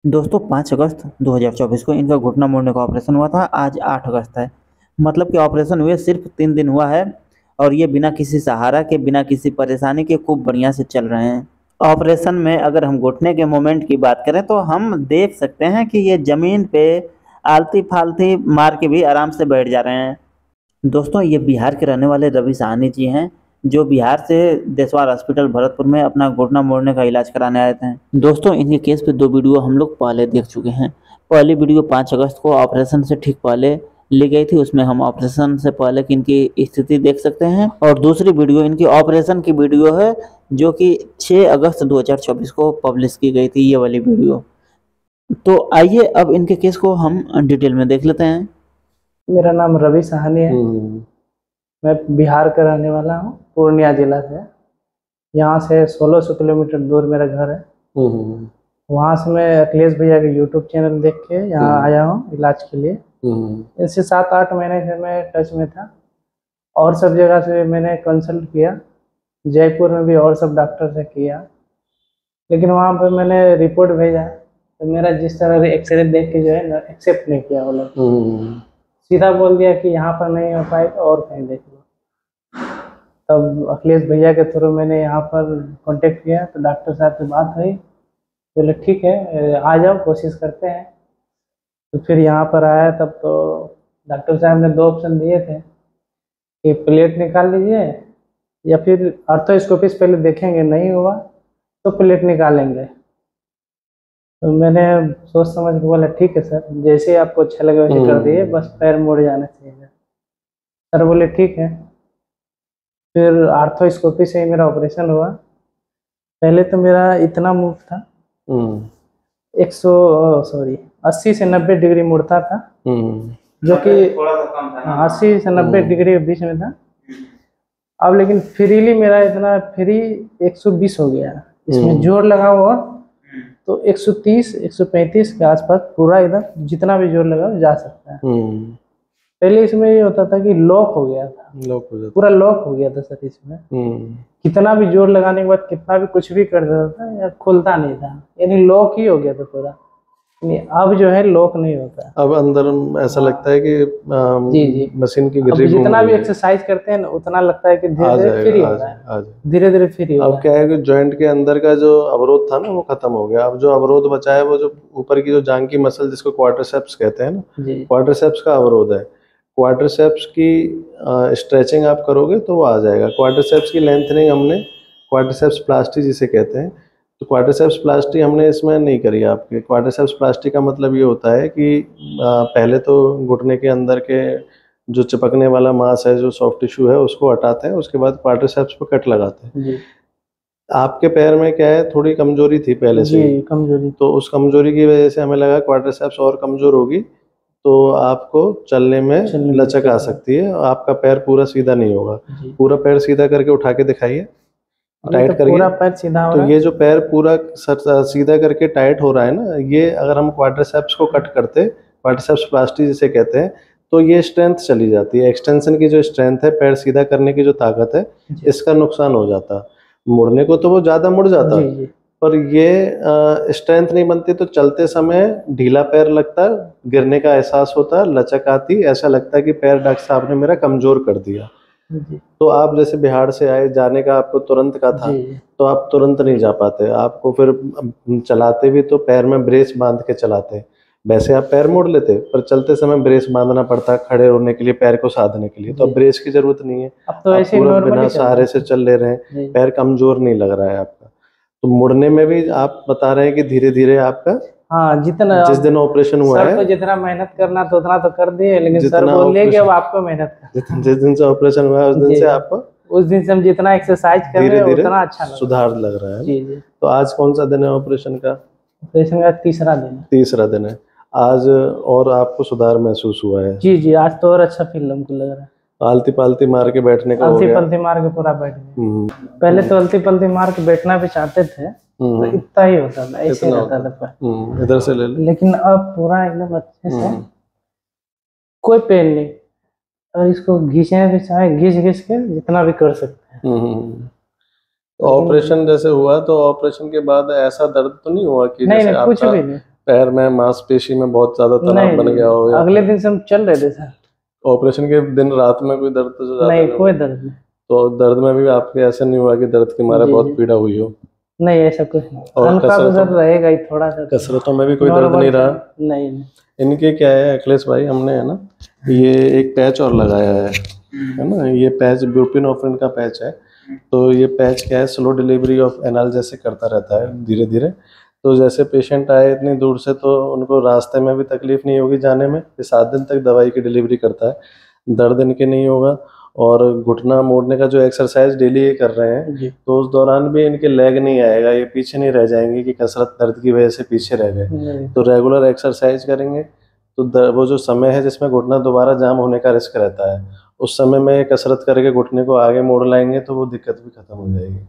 दोस्तों 5 अगस्त 2024 को इनका घुटना मोड़ने का ऑपरेशन हुआ था। आज 8 अगस्त है। मतलब कि ऑपरेशन हुए सिर्फ 3 दिन हुआ है और ये बिना किसी सहारा के, बिना किसी परेशानी के खूब बढ़िया से चल रहे हैं। ऑपरेशन में अगर हम घुटने के मोमेंट की बात करें तो हम देख सकते हैं कि ये ज़मीन पे आलती-फालती मार के भी आराम से बैठ जा रहे हैं। दोस्तों ये बिहार के रहने वाले रवि साहनी जी हैं, जो बिहार से देशवार हॉस्पिटल भरतपुर में अपना घुटना मोड़ने का इलाज कराने आए थे। दोस्तों इनके केस पे 2 वीडियो हम लोग पहले देख चुके हैं। पहली वीडियो 5 अगस्त को ऑपरेशन से ठीक पहले ली गई थी, उसमें हम ऑपरेशन से पहले की इनकी स्थिति देख सकते हैं। और दूसरी वीडियो इनकी ऑपरेशन की वीडियो है, जो कि 6 अगस्त 2024 को पब्लिश की गई थी, ये वाली वीडियो। तो आइए अब इनके केस को हम डिटेल में देख लेते हैं। मेरा नाम रवि साहनी है। मैं बिहार का रहने वाला हूँ, पूर्णिया जिला से। यहाँ से 1600 किलोमीटर दूर मेरा घर है। वहाँ से मैं अखिलेश भैया के यूट्यूब चैनल देख के यहाँ आया हूँ इलाज के लिए। इससे 7-8 महीने से मैं टच में था और सब जगह से मैंने कंसल्ट किया, जयपुर में भी और सब डॉक्टर से किया, लेकिन वहाँ पर मैंने रिपोर्ट भेजा तो मेरा जिस तरह एक्सरे देख के जो है ना एक्सेप्ट नहीं किया वो लोग। सीधा बोल दिया कि यहाँ पर नहीं हो पाएगा और कहीं देख लो। तब अखिलेश भैया के थ्रू मैंने यहाँ पर कांटेक्ट किया तो डॉक्टर साहब से बात हुई, बोले ठीक है आ जाओ, कोशिश करते हैं। तो फिर यहाँ पर आया तब तो डॉक्टर साहब ने 2 ऑप्शन दिए थे कि प्लेट निकाल लीजिए या फिर आर्थोस्कोपी से पहले देखेंगे, नहीं हुआ तो प्लेट निकालेंगे। तो मैंने सोच समझ के बोला ठीक है सर, जैसे आपको अच्छा लगे वैसे कर दिए, बस पैर मुड़ जाना चाहिए। सर बोले ठीक है। फिर आर्थोस्कोपी से ही मेरा ऑपरेशन हुआ। पहले तो मेरा इतना मूव था, 80 से 90 डिग्री मुड़ता था, जो कि 80 से 90 डिग्री के बीच में था। अब लेकिन फ्रीली मेरा इतना फ्री 120 हो गया, इसमें जोर लगा हुआ तो 130 135 के आसपास पूरा एकदम जितना भी जोर लगा जा सकता है। पहले इसमें ये होता था कि लॉक हो गया था, पूरा लॉक हो गया था सर इसमें। कितना भी जोर लगाने के बाद कितना भी कुछ भी कर देता था या खुलता नहीं था, यानी लॉक ही हो गया था पूरा। अब जो है लॉक नहीं होता। अब अंदर ऐसा लगता है कि जी मशीन की ग्रिप जितना भी एक्सरसाइज करते हैं ना उतना लगता है कि धीरे धीरे फ्री हो रहा है, धीरे धीरे फ्री हो रहा है। अब क्या है कि जॉइंट के अंदर का जो अवरोध था ना वो खत्म हो गया। अब जो अवरोध बचा है वो जो ऊपर की जो जांघ की मसल जिसको क्वाड्रिसेप्स कहते हैं ना, क्वाड्रिसेप्स का अवरोध है। क्वाड्रिसेप्स की स्ट्रेचिंग आप करोगे तो वो आ जाएगा। क्वाड्रिसेप्स की लेंथनिंग हमने क्वाड्रिसेप्स प्लास्टी जिसे कहते हैं, तो क्वाड्रिसेप्स प्लास्टी हमने इसमें नहीं करी आपके। क्वाड्रिसेप्स प्लास्टी का मतलब ये होता है कि पहले तो घुटने के अंदर के जो चिपकने वाला मांस है, जो सॉफ्ट टिश्यू है, उसको हटाते हैं, उसके बाद क्वाड्रिसेप्स पे कट लगाते हैं। आपके पैर में क्या है, थोड़ी कमजोरी थी पहले से, कमजोरी, तो उस कमजोरी की वजह से हमें लगा क्वाड्रिसेप्स और कमजोर होगी तो आपको चलने में लचक आ सकती है, आपका पैर पूरा सीधा नहीं होगा। पूरा पैर सीधा करके उठा के दिखाइए, टाइट तो करिए। पूरा पैर सीधा हो तो रहा ये जो पैर पूरा सीधा करके टाइट हो रहा है ना, ये अगर हम क्वाड्रिसेप्स को कट करते, क्वाड्रिसेप्स प्लास्टी जिसे कहते हैं, तो ये स्ट्रेंथ चली जाती है। एक्सटेंशन की जो स्ट्रेंथ है, पैर सीधा करने की जो ताकत है, इसका नुकसान हो जाता। मुड़ने को तो वो ज्यादा मुड़ जाता, पर ये स्ट्रेंथ नहीं बनती, तो चलते समय ढीला पैर लगता, गिरने का एहसास होता, लचक आती, ऐसा लगता है कि पैर डॉक्टर साहब ने मेरा कमजोर कर दिया। तो आप जैसे बिहार से आए, जाने का आपको तुरंत का था, तो आप तुरंत नहीं जा पाते, आपको फिर चलाते भी तो पैर में ब्रेस बांध के चलाते। वैसे आप पैर मोड़ लेते, पर चलते समय ब्रेस बांधना पड़ता खड़े होने के लिए, पैर को साधने के लिए। तो अब ब्रेस की जरूरत नहीं है, अब तो ऐसे पूरा बिना सहारे से चल ले रहे हैं, पैर कमजोर नहीं लग रहा है आपका। तो मुड़ने में भी आप बता रहे हैं कि धीरे धीरे आपका, जितना जिस दिन ऑपरेशन हुआ है, तो जितना मेहनत करना तो उतना तो कर दिए, लेकिन सर बोले कि अब आपको मेहनत करना। जिस दिन से ऑपरेशन हुआ है उस दिन से आपको, उस दिन से हम जितना एक्सरसाइज कर रहे हैं उतना अच्छा सुधार लग रहा है। तो आज कौन सा दिन है ऑपरेशन का? ऑपरेशन का तीसरा दिन है। तीसरा दिन है आज, और आपको सुधार महसूस हुआ है? जी आज तो और अच्छा फील हमको लग रहा है। आलती पालती मार के बैठने का हो गया? आलती पलती मार के पूरा बैठ गए। पहले तो आलती पलती मार के बैठना भी चाहते थे, तो इतना ही होता था, ऐसे रहता था, इधर से ले ले। लेकिन अब पूरा एकदम अच्छे से, कोई पेन नहीं, और इसको घिसने भी चाहे घिस के जितना भी कर सकते हैं। ऑपरेशन जैसे हुआ तो ऑपरेशन के बाद ऐसा दर्द तो नहीं हुआ कि नहीं कुछ भी नहीं, पैर में मांसपेशी में बहुत ज्यादा तनाव बन गया हो? अगले दिन से हम चल रहे थे सर। ऑपरेशन के दिन रात में कोई दर्द तो ज्यादा नहीं, कोई दर्द नहीं। तो दर्द में भी आपके ऐसा नहीं हुआ कि दर्द के मारे बहुत पीड़ा हुई हो? नहीं, ऐसा कुछ नहीं। हल्का तो रहेगा ही थोड़ा सा। कसरतों में भी कोई दर्द नहीं रहा? नहीं। इनके क्या है अखिलेश भाई, हमने है ना ये एक पैच और लगाया है ना, ये पैच ब्यूपिनोफ्रिन का पैच है। तो ये पैच क्या है, स्लो डिलीवरी ऑफ एनाल्जेसिक करता रहता है धीरे धीरे। तो जैसे पेशेंट आए इतनी दूर से तो उनको रास्ते में भी तकलीफ नहीं होगी जाने में। ये 7 दिन तक दवाई की डिलीवरी करता है, दर्द इनके नहीं होगा। और घुटना मोड़ने का जो एक्सरसाइज डेली ये कर रहे हैं तो उस दौरान भी इनके लेग नहीं आएगा, ये पीछे नहीं रह जाएंगे कि कसरत दर्द की वजह से पीछे रह गए। तो रेगुलर एक्सरसाइज करेंगे तो वो जो समय है जिसमें घुटना दोबारा जाम होने का रिस्क रहता है, उस समय में कसरत करके घुटने को आगे मोड़ लाएंगे तो वो दिक्कत भी खत्म हो जाएगी।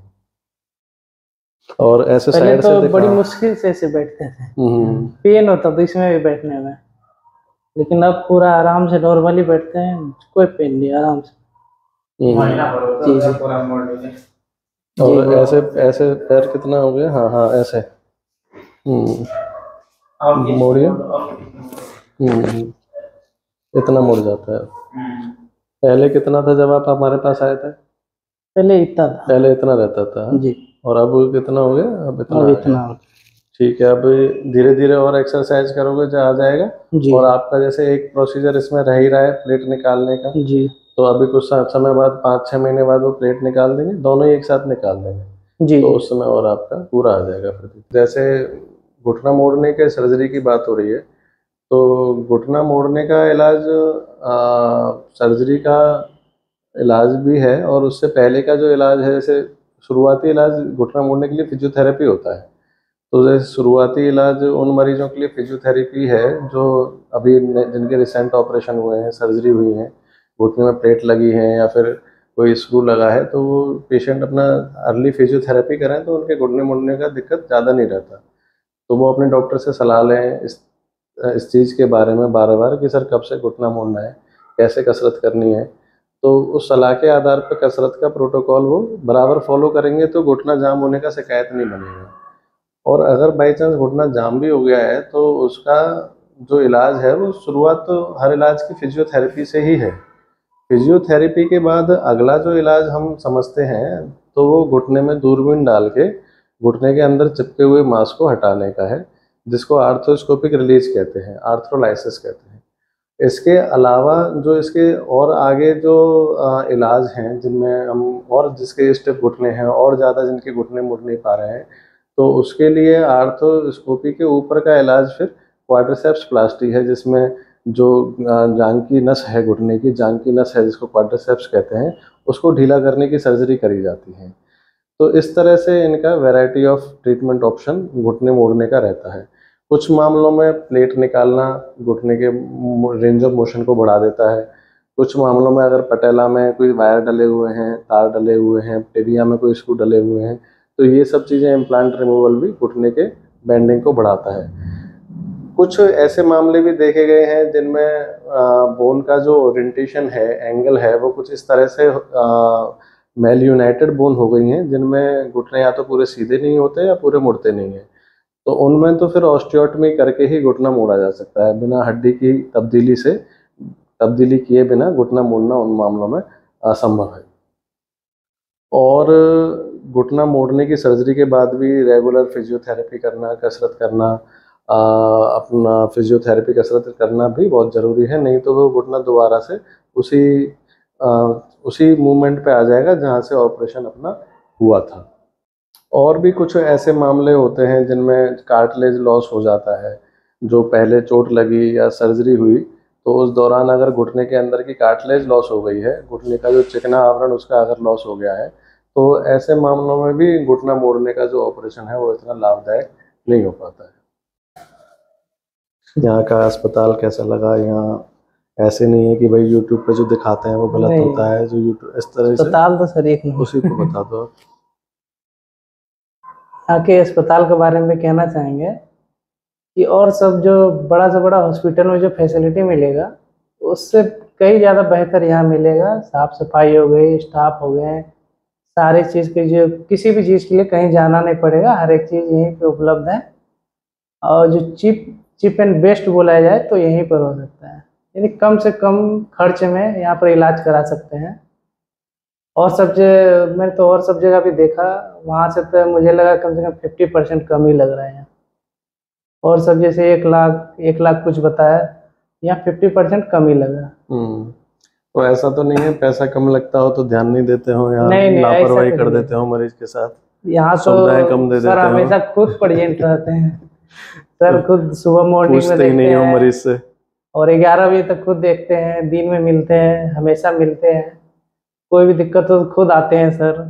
और ऐसे साइड तो से बड़ी मुश्किल से ऐसे बैठते थे, पेन होता तो इसमें भी बैठने में, लेकिन अब पूरा आराम से नॉर्मली बैठते हैं, कोई पेन नहीं, आराम से। और ऐसे ऐसे पैर कितना हो गया? हाँ हाँ ऐसे मोड़िए, इतना मुड़ जाता है। पहले कितना था जब आप हमारे पास आए थे? पहले इतना था। पहले इतना रहता था जी। और अब कितना हो गया? अब इतना। ठीक है, अब धीरे धीरे और एक्सरसाइज करोगे जो आ जाएगा। और आपका जैसे एक प्रोसीजर इसमें रह ही रहा है प्लेट निकालने का जी। तो अभी कुछ समय बाद 5-6 महीने बाद वो प्लेट निकाल देंगे, दोनों ही एक साथ निकाल देंगे जी। तो उस समय और आपका पूरा आ जाएगा। फिर जैसे घुटना मोड़ने के सर्जरी की बात हो रही है तो घुटना मोड़ने का इलाज सर्जरी का इलाज भी है और उससे पहले का जो इलाज है, जैसे शुरुआती इलाज घुटना मोड़ने के लिए फिजियोथेरेपी होता है। तो जैसे शुरुआती इलाज उन मरीजों के लिए फिजियोथेरेपी है जो अभी जिनके रिसेंट ऑपरेशन हुए हैं, सर्जरी हुई है, घुटने में प्लेट लगी है या फिर कोई स्क्रू लगा है, तो वो पेशेंट अपना अर्ली फिजियोथेरेपी करें तो उनके घुटने मुड़ने का दिक्कत ज़्यादा नहीं रहता। तो वो अपने डॉक्टर से सलाह लें इस चीज़ के बारे में बार बार कि सर कब से घुटना मोड़ना है, कैसे कसरत करनी है। तो उस सलाह के आधार पर कसरत का प्रोटोकॉल वो बराबर फॉलो करेंगे तो घुटना जाम होने का शिकायत नहीं बनेगा। और अगर बाई चांस घुटना जाम भी हो गया है तो उसका जो इलाज है वो शुरुआत तो हर इलाज की फिजियोथेरेपी से ही है। फिजियोथेरेपी के बाद अगला जो इलाज हम समझते हैं तो वो घुटने में दूरबीन डाल के घुटने के अंदर चिपके हुए मांस को हटाने का है, जिसको आर्थ्रोस्कोपिक रिलीज कहते हैं, आर्थ्रोलाइसिस कहते हैं। इसके अलावा जो इसके और आगे जो इलाज हैं जिनमें हम और जिसके स्टेप घुटने हैं और ज़्यादा जिनके घुटने मुड़ नहीं पा रहे हैं तो उसके लिए आर्थ्रोस्कोपी के ऊपर का इलाज फिर क्वाड्रिसेप्स प्लास्टी है, जिसमें जो जांघ की नस है, घुटने की जांघ की नस है जिसको क्वाड्रिसेप्स कहते हैं, उसको ढीला करने की सर्जरी करी जाती है। तो इस तरह से इनका वैरायटी ऑफ ट्रीटमेंट ऑप्शन घुटने मोड़ने का रहता है। कुछ मामलों में प्लेट निकालना घुटने के रेंज ऑफ मोशन को बढ़ा देता है। कुछ मामलों में अगर पटेला में कोई वायर डले हुए हैं, तार डले हुए हैं, टेबिया में कोई स्क्रू डले हुए हैं, तो ये सब चीज़ें इम्प्लांट रिमूवल भी घुटने के बेंडिंग को बढ़ाता है। कुछ ऐसे मामले भी देखे गए हैं जिनमें बोन का जो ओरिएंटेशन है, एंगल है, वो कुछ इस तरह से मेल यूनाइटेड बोन हो गई हैं जिनमें घुटने या तो पूरे सीधे नहीं होते या पूरे मुड़ते नहीं हैं। तो उनमें तो फिर ऑस्टियोटमी करके ही घुटना मोड़ा जा सकता है, बिना हड्डी की तब्दीली किए बिना घुटना मोड़ना उन मामलों में असंभव है। और घुटना मोड़ने की सर्जरी के बाद भी रेगुलर फिजियोथेरेपी करना, कसरत करना, अपना फिजियोथेरेपी कसरत करना भी बहुत ज़रूरी है, नहीं तो वो घुटना दोबारा से उसी मूवमेंट पे आ जाएगा जहाँ से ऑपरेशन अपना हुआ था। और भी कुछ ऐसे मामले होते हैं जिनमें कार्टिलेज लॉस हो जाता है, जो पहले चोट लगी या सर्जरी हुई तो उस दौरान अगर घुटने के अंदर की कार्टिलेज लॉस हो गई है, घुटने का जो चिकना आवरण उसका अगर लॉस हो गया है, तो ऐसे मामलों में भी घुटना मोड़ने का जो ऑपरेशन है वो इतना लाभदायक नहीं हो पाता है। यहाँ का अस्पताल कैसा लगा? यहाँ ऐसे नहीं है कि भाई यूट्यूब पे जो दिखाते हैं वो गलत होता है, जो यूट्यूब इस तरह से अस्पताल तो सर एक नहीं, उसी को बता दो। यहाँ के अस्पताल के बारे में कहना चाहेंगे कि और सब जो बड़ा से बड़ा हॉस्पिटल में जो फैसिलिटी मिलेगा उससे कई ज़्यादा बेहतर यहाँ मिलेगा। साफ सफाई हो गई, स्टाफ हो गए, सारी चीज़ की जो किसी भी चीज़ के लिए कहीं जाना नहीं पड़ेगा, हर एक चीज़ यहीं पे उपलब्ध है। और जो चीप एंड बेस्ट बोला जाए तो यहीं पर हो सकता है, यानी कम से कम खर्च में यहाँ पर इलाज करा सकते हैं। और मैंने तो और सब जगह भी देखा, वहाँ से तो मुझे लगा कम से कम 50% कम ही लग रहा है। और सब जैसे 1 लाख कुछ बताया, यहाँ 50% कम ही लगा। तो ऐसा तो नहीं है पैसा कम लगता हो तो ध्यान नहीं देते हो, यहाँ नहीं, लापरवाही कर देते हो मरीज के साथ? यहाँ तो सुविधाएं कम दे देते सर हो? हमेशा खुद प्रेजेंट रहते हैं सर, खुद सुबह मॉर्निंग में पूछते ही नहीं हो मरीज से, और 11 बजे तक खुद देखते हैं, दिन में मिलते हैं, हमेशा मिलते हैं, कोई भी दिक्कत हो तो खुद आते हैं सर।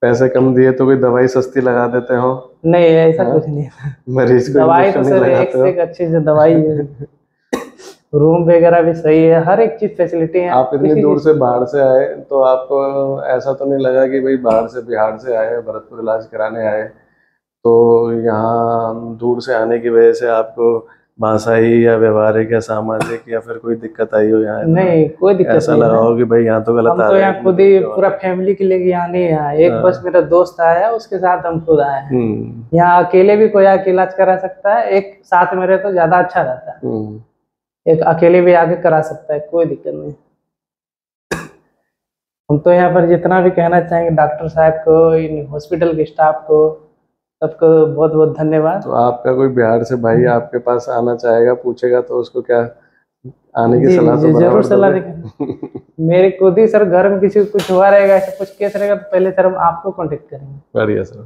पैसे कम दिए तो कोई दवाई सस्ती लगा देते हो? नहीं, ऐसा कुछ नहीं है। मरीज को दवाई तो सर एक से एक अच्छी से दवाई है, रूम वगैरह भी सही है, हर एक चीज फैसिलिटी है। आप इतनी दूर से बाहर से आए तो आपको ऐसा तो नहीं लगा कि भाई बाहर से बिहार से आए, भरतपुर इलाज कराने आए, तो यहाँ दूर से आने की वजह से आपको भाषाई या व्यवहारिक या सामाजिक या फिर कोई दिक्कत आई हो यहाँ? नहीं, कोई दिक्कत ऐसा नहीं लगा हो कि भाई यहाँ तो गलत हम आ तो रहे यहाँ हैं? खुद ही पूरा फैमिली के लिए यहाँ नहीं आए, एक बस मेरा दोस्त आया, उसके साथ हम खुद आए हैं। यहाँ अकेले भी कोई आके इलाज करा सकता है, एक साथ में रहे तो ज्यादा अच्छा रहता है। एक अकेले भी आके करा सकता है, कोई दिक्कत नहीं। हम तो यहाँ पर जितना भी कहना चाहेंगे डॉक्टर साहब को, इन हॉस्पिटल के स्टाफ को, सबको बहुत बहुत धन्यवाद। तो आपका कोई बिहार से भाई आपके पास आना चाहेगा, पूछेगा तो उसको क्या आने की सलाह? तो जरूर सलाह देंगे। मेरे खुद ही सर घर में किसी को कुछ हुआ रहेगा, ऐसा कुछ केस रहेगा तो पहले सर हम आपको कांटेक्ट करेंगे। बढ़िया सर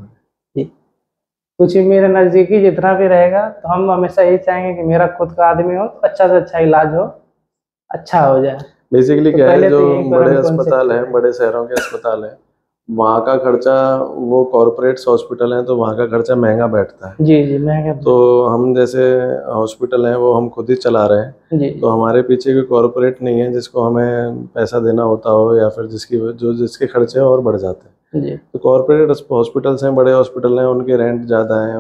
जी, कुछ भी मेरे नज़दीकी जितना भी रहेगा तो हम हमेशा यही चाहेंगे कि मेरा खुद का आदमी हो तो अच्छा से अच्छा इलाज हो, अच्छा हो जाए। बेसिकली क्या है, जो बड़े अस्पताल है, बड़े शहरों के अस्पताल है, वहाँ का खर्चा, वो कॉर्पोरेट्स हॉस्पिटल हैं तो वहाँ का खर्चा महंगा बैठता है। जी महंगा। तो हम जैसे हॉस्पिटल हैं वो हम खुद ही चला रहे हैं जी। तो हमारे पीछे कोई कॉर्पोरेट नहीं है जिसको हमें पैसा देना होता हो, या फिर जिसके खर्चे और बढ़ जाते हैं जी। तो कॉर्पोरेट हॉस्पिटल्स हैं, बड़े हॉस्पिटल हैं, उनके रेंट ज़्यादा हैं,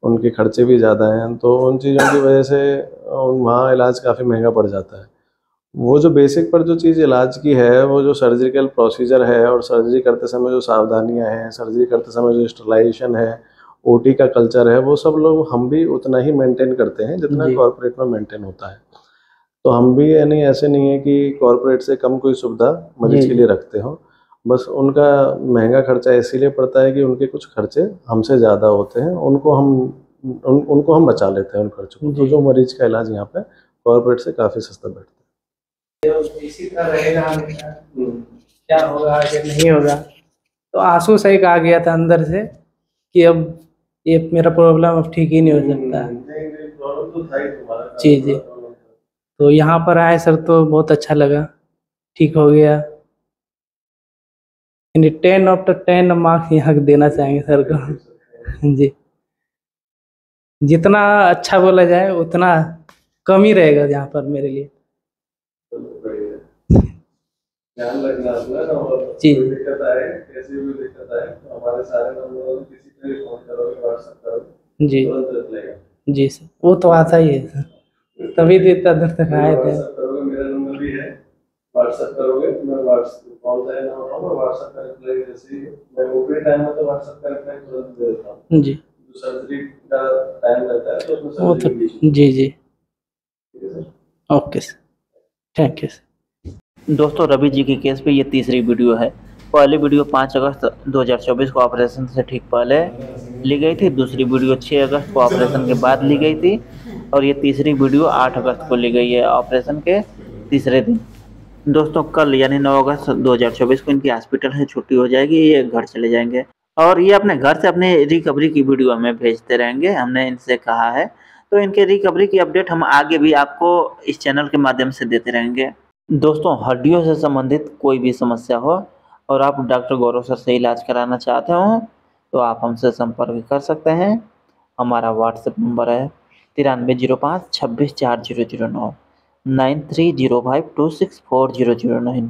उनके खर्चे भी ज़्यादा हैं, तो उन चीज़ों की वजह से वहाँ इलाज काफ़ी महंगा पड़ जाता है। वो जो बेसिक पर जो चीज़ इलाज की है, वो जो सर्जिकल प्रोसीजर है और सर्जरी करते समय जो सावधानियां हैं, सर्जरी करते समय जो स्टरलाइजेशन है, ओटी का कल्चर है, वो सब लोग हम भी उतना ही मेंटेन करते हैं जितना कॉर्पोरेट में मेंटेन होता है। तो हम भी यानी ऐसे नहीं है कि कॉर्पोरेट से कम कोई सुविधा मरीज के लिए रखते हो, बस उनका महंगा खर्चा इसीलिए पड़ता है कि उनके कुछ खर्चे हमसे ज़्यादा होते हैं, उनको हम बचा लेते हैं उन खर्चों को। तो जो मरीज का इलाज यहाँ पे कॉर्पोरेट से काफ़ी सस्ता बैठता है। इसी तरह रहेगा हमेशा, क्या होगा आगे नहीं होगा। तो आंसू से एक आ गया था अंदर से कि अब ये मेरा प्रॉब्लम अब ठीक ही नहीं हो सकता जी जी। तो यहाँ पर आए सर तो बहुत अच्छा लगा, ठीक हो गया। 10/10 मार्क्स यहाँ देना चाहेंगे सर को जी। जितना अच्छा बोला जाए उतना कम ही रहेगा यहाँ पर मेरे लिए। ध्यान रखना और जी। कोई दिक्कत आए, कैसी भी दिक्कत आए तो हमारे सारे नंबरों में किसी पे भी फोन करोगे, व्हाट्सएप करोगे जी, तुरंत रिप्लाई जी सर। वो तो आता ही है सर, तभी तो इतना देर तक आए थे। व्हाट्सएप करोगे, मेरा नंबर भी है, व्हाट्सएप करोगे, मैं व्हाट्सएप कॉल चाहे ना उठाऊं, मैं व्हाट्सएप का रिप्लाई जैसे ही मैं ओपी टाइम में तो व्हाट्सएप का रिप्लाई तुरंत दे देता हूं जी। जो सर्जरी का टाइम रहता है तो उसमें वो तो जी जी। Okay sir, thank you sir. दोस्तों, रवि जी के केस पे ये तीसरी वीडियो है। पहली वीडियो 5 अगस्त 2024 को ऑपरेशन से ठीक पहले ली गई थी, दूसरी वीडियो 6 अगस्त को ऑपरेशन के बाद ली गई थी, और ये तीसरी वीडियो 8 अगस्त को ली गई है ऑपरेशन के तीसरे दिन। दोस्तों, कल यानी 9 अगस्त 2024 को इनकी हॉस्पिटल से छुट्टी हो जाएगी, ये घर चले जाएंगे और ये अपने घर से अपने रिकवरी की वीडियो हमें भेजते रहेंगे, हमने इनसे कहा है। तो इनके रिकवरी की अपडेट हम आगे भी आपको इस चैनल के माध्यम से देते रहेंगे। दोस्तों, हड्डियों से संबंधित कोई भी समस्या हो और आप डॉक्टर गौरव सर से इलाज कराना चाहते हो तो आप हमसे संपर्क कर सकते हैं। हमारा व्हाट्सएप नंबर है 9305 26 4009 9305 26 4009।